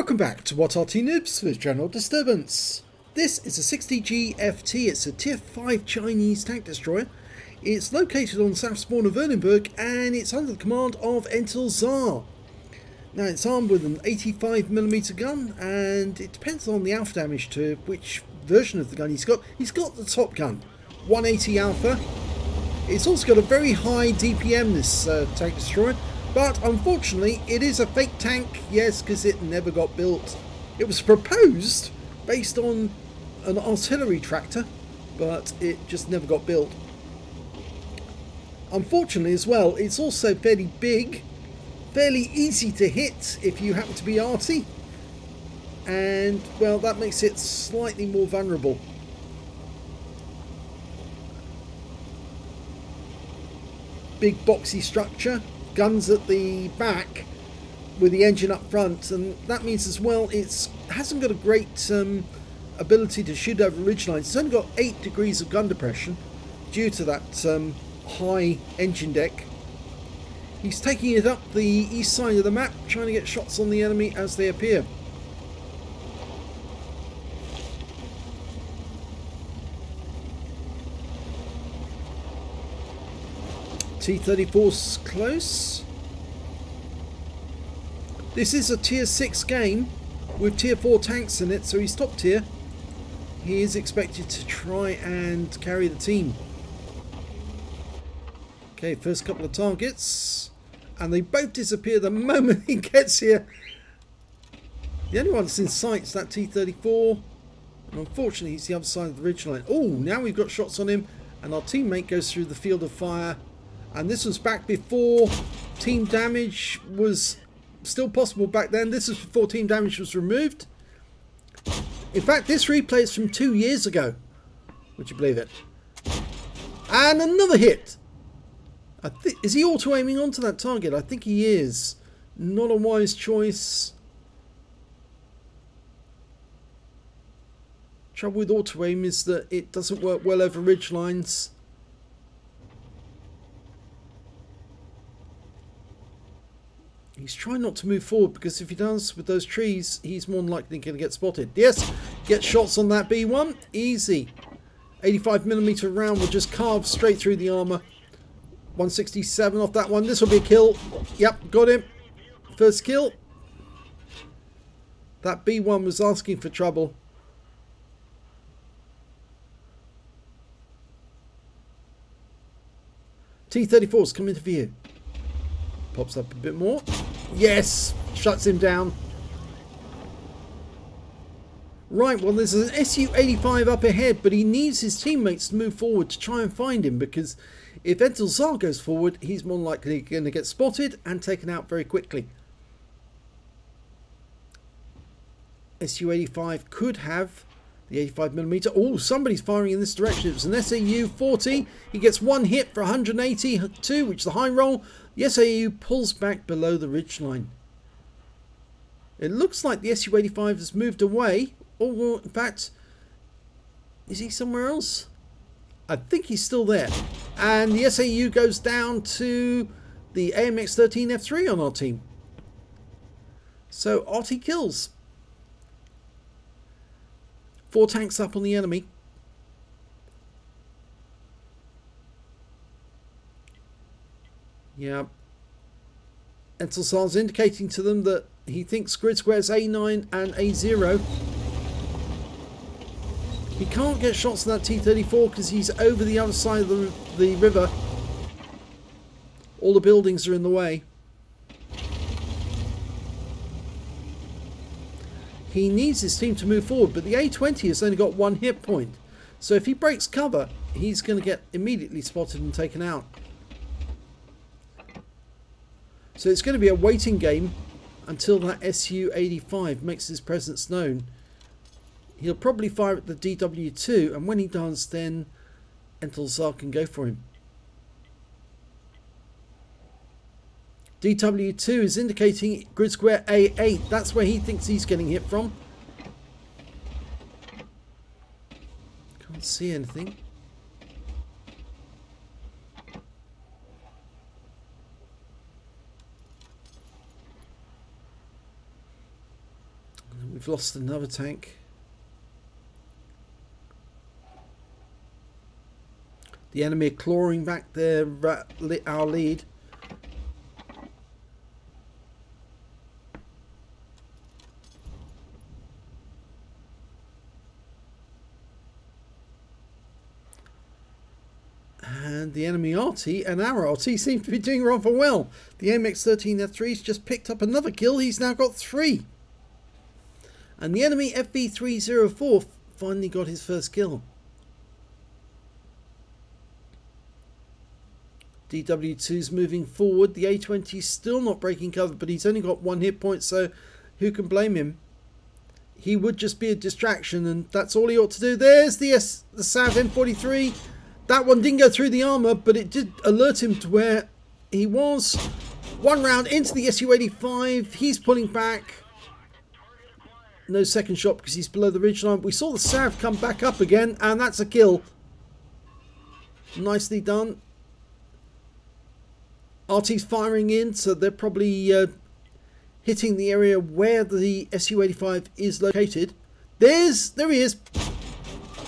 Welcome back to What Arty Noobs with General Disturbance. This is a 60G FT. It's a Tier 5 Chinese tank destroyer. It's located on the south spawn of Erlenberg and it's under the command of entilzhar. Now it's armed with an 85mm gun and it depends on the alpha damage to which version of the gun he's got. He's got the top gun, 180 alpha. It's also got a very high DPM, this tank destroyer. But unfortunately, it is a fake tank, yes, because it never got built. It was proposed based on an artillery tractor, but it just never got built. Unfortunately as well, it's also fairly big, fairly easy to hit if you happen to be arty, and well, that makes it slightly more vulnerable. Big boxy structure. Guns at the back with the engine up front, and that means as well it hasn't got a great ability to shoot over ridge lines. It's only got 8 degrees of gun depression due to that high engine deck. He's taking it up the east side of the map, trying to get shots on the enemy as they appear. T-34's close. This is a tier 6 game with tier 4 tanks in it, so he's top tier. He is expected to try and carry the team. Okay, first couple of targets, and they both disappear the moment he gets here. The only one that's in sight is that T-34, and unfortunately he's the other side of the ridgeline. Oh, now we've got shots on him, and our teammate goes through the field of fire. And this was back before team damage was still possible back then. This is before team damage was removed. In fact, this replay is from 2 years ago. Would you believe it? And another hit. Is he auto-aiming onto that target? I think he is. Not a wise choice. Trouble with auto-aim is that it doesn't work well over ridge lines. He's trying not to move forward because if he does with those trees, he's more than likely going to get spotted. Yes, get shots on that B1. Easy. 85mm round will just carve straight through the armour. 167 off that one. This will be a kill. Yep, got him. First kill. That B1 was asking for trouble. T-34's come into view. Pops up a bit more. Yes! Shuts him down. Right, well there's an Su-85 up ahead, but he needs his teammates to move forward to try and find him, because if entilzhar goes forward, he's more likely going to get spotted and taken out very quickly. Su-85 could have the 85mm. Oh, somebody's firing in this direction. It was an SAU-40. He gets one hit for 182, which is the high roll. The SAU pulls back below the ridgeline. It looks like the Su-85 has moved away. Or, in fact, is he somewhere else? I think he's still there. And the SAU goes down to the AMX-13F3 on our team. So, Arty kills. 4 tanks up on the enemy. Yeah. entilzhar's indicating to them that he thinks grid squares A9 and A0. He can't get shots on that T-34 because he's over the other side of the river. All the buildings are in the way. He needs his team to move forward, but the A20 has only got 1 hit point. So if he breaks cover, he's going to get immediately spotted and taken out. So it's going to be a waiting game until that Su-85 makes his presence known. He'll probably fire at the DW2, and when he does, then entilzhar can go for him. DW2 is indicating grid square A8. That's where he thinks he's getting hit from. Can't see anything. We've lost another tank. The enemy are clawing back our lead. And the enemy Arty and our Arty seem to be doing rather well. The MX-13F3's just picked up another kill. He's now got 3. And the enemy FV304 finally got his first kill. DW2's moving forward. The A20's still not breaking cover, but he's only got 1 hit point, so who can blame him? He would just be a distraction, and that's all he ought to do. There's the SAV M43. That one didn't go through the armor, but it did alert him to where he was. 1 round into the Su-85. He's pulling back. No second shot because he's below the ridgeline. We saw the SAV come back up again, and that's a kill. Nicely done. Arty's firing in, so they're probably hitting the area where the Su-85 is located. There he is.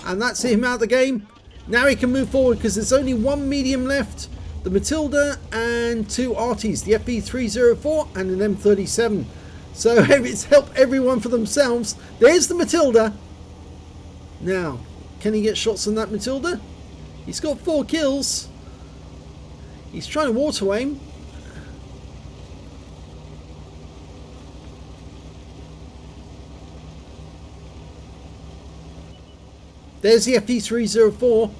And that's him out of the game. Now he can move forward because there's only 1 medium left. The Matilda and 2 Artys, the FV304 and an M37. So it's helped everyone for themselves. There's the Matilda. Now, can he get shots on that Matilda? He's got 4 kills. He's trying to auto aim. There's the FV304.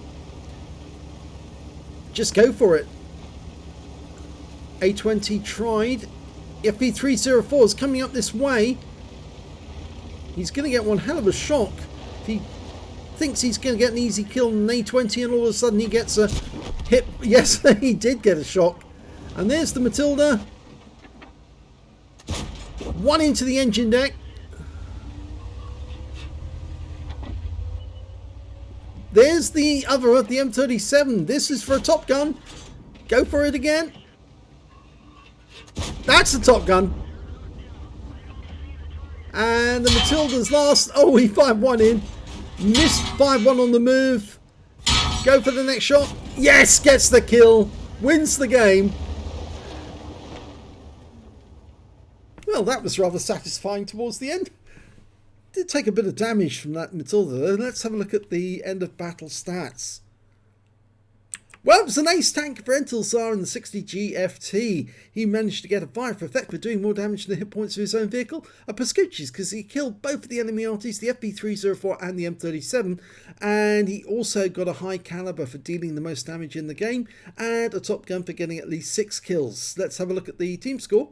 Just go for it. A20 tried. FV304 is coming up this way. He's going to get one hell of a shock. If he thinks he's going to get an easy kill on an A20 and all of a sudden he gets a hit. Yes, he did get a shock. And there's the Matilda. 1 into the engine deck. There's the other, the M37. This is for a Top Gun. Go for it again. That's a Top Gun. And the Matilda's last. Oh, he fired 1 in. Missed 5-1 on the move. Go for the next shot. Yes, gets the kill. Wins the game. Well, that was rather satisfying towards the end. Did take a bit of damage from that Matilda. Let's have a look at the end of battle stats. Well, it was an ace tank for entilzhar in the 60G FT. He managed to get a fire for effect for doing more damage than the hit points of his own vehicle. A Pascucci's because he killed both of the enemy Artys, the FV304 and the M37. And he also got a high caliber for dealing the most damage in the game. And a Top Gun for getting at least 6 kills. Let's have a look at the team score.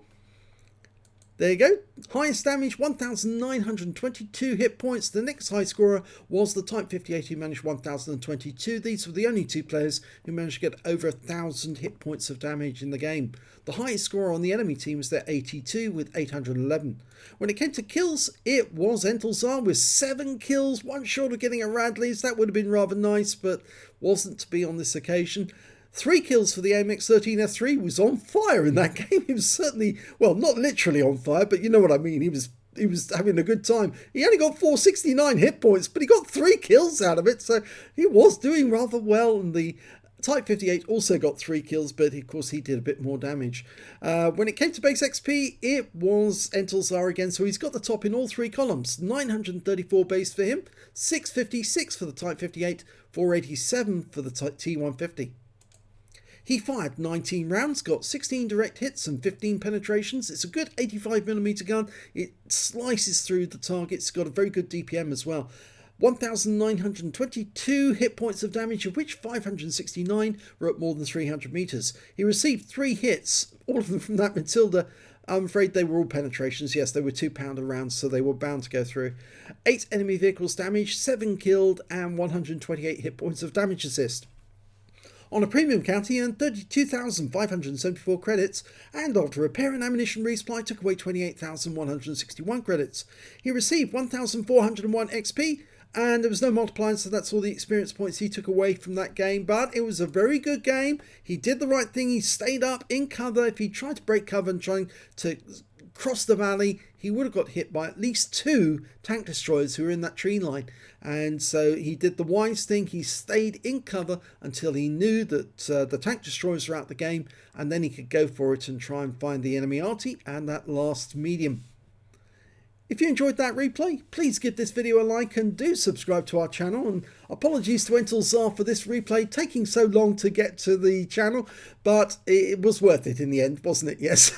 There you go. Highest damage, 1,922 hit points. The next high scorer was the Type 58 who managed 1,022. These were the only 2 players who managed to get over 1,000 hit points of damage in the game. The highest scorer on the enemy team was their 82 with 811. When it came to kills, it was entilzhar with 7 kills, 1 short of getting a Radley's. That would have been rather nice, but wasn't to be on this occasion. 3 kills for the MX-13F3. Was on fire in that game. He was certainly, well, not literally on fire, but you know what I mean. He was having a good time. He only got 469 hit points, but he got 3 kills out of it, so he was doing rather well. And the Type 58 also got 3 kills, but of course he did a bit more damage. When it came to base XP, it was entilzhar again, so he's got the top in all 3 columns. 934 base for him, 656 for the Type 58, 487 for the T150. He fired 19 rounds, got 16 direct hits and 15 penetrations. It's a good 85mm gun. It slices through the targets. It's got a very good DPM as well. 1,922 hit points of damage, of which 569 were at more than 300 meters. He received 3 hits, all of them from that Matilda. I'm afraid they were all penetrations. Yes, they were 2-pounder rounds, so they were bound to go through. 8 enemy vehicles damaged, 7 killed, and 128 hit points of damage assist. On a premium count, he earned 32,574 credits, and after repair and ammunition resupply, took away 28,161 credits. He received 1,401 XP, and there was no multiplier, so that's all the experience points he took away from that game. But it was a very good game. He did the right thing. He stayed up in cover. If he tried to break cover and trying to cross the valley, he would have got hit by at least 2 tank destroyers who were in that tree line. And so he did the wise thing. He stayed in cover until he knew that the tank destroyers were out the game, and then he could go for it and try and find the enemy Arty and that last medium. If you enjoyed that replay, please give this video a like and do subscribe to our channel. And apologies to entilzhar for this replay taking so long to get to the channel, but it was worth it in the end, wasn't it? Yes.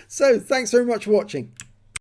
So thanks very much for watching.